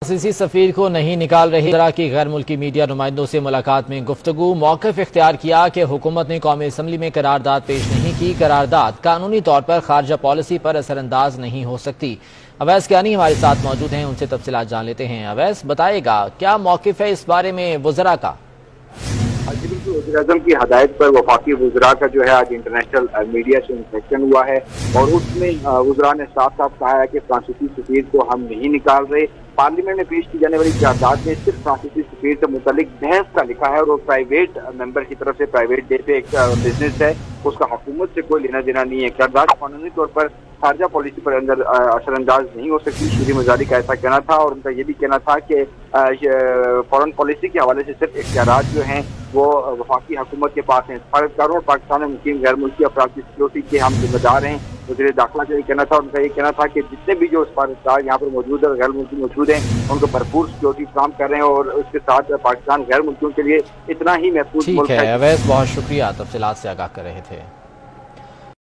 फ्रांसीसी सफीर को नहीं निकाल रही वज़रा की गैर मुल्की मीडिया नुमाइंदों से मुलाकात में गुफ्तगू। मौक़िफ़ इख्तियार किया कि हुकूमत ने कौमी असम्बली में करारदाद पेश नहीं की। करारदाद कानूनी तौर पर खारजा पॉलिसी पर असरअंदाज नहीं हो सकती। अवैस कियानी हमारे साथ मौजूद हैं, उनसे तफसीलात जान लेते हैं। अवैस, बताएगा क्या मौक़िफ़ है इस बारे में वज़रा का? वज़ीर-ए-आज़म की हदायत पर वफाकी वज़रा का जो है आज इंटरनेशनल मीडिया से इंस्पेक्शन हुआ है और उसमें वज़रा ने साफ साफ कहा है कि फ्रांसीसी सफीर को हम नहीं निकाल रहे। पार्लियामेंट में पेश की जाने वाली करारदाद में सिर्फ फ्रांसीसी सफीर से मुतालिक बहस का लिखा है और वो प्राइवेट मेंबर की तरफ से प्राइवेट डे पे एक बिजनेस है, उसका हुकूमत से कोई लेना देना नहीं है। करारदाद कानूनी तौर पर खारजा पॉलिसी पर अंदर असरअंदाज नहीं हो सकती। शीरी मजारी का ऐसा कहना था और उनका ये भी कहना था कि फॉरेन पॉलिसी के हवाले से सिर्फ इख्तियारात जो हैं वो वफाकी हुकूमत के पास हैं। सफारतकारों और पाकिस्तान में मुकीम गैर मुल्की अफराद की सिक्योरिटी के हम जिम्मेदार हैं। वज़ीर दाखिला का ये कहना था, उनका ये कहना था कि जितने भी जो सफारतकार यहाँ पर मौजूद है गैर मुल्की मौजूद हैं उनको भरपूर सिक्योरिटी काम कर रहे हैं और उसके साथ पाकिस्तान गैर मुल्कियों के लिए इतना ही महफूज मुल्क है। अवैस, बहुत शुक्रिया, तफसीलात से आगाह कर रहे थे।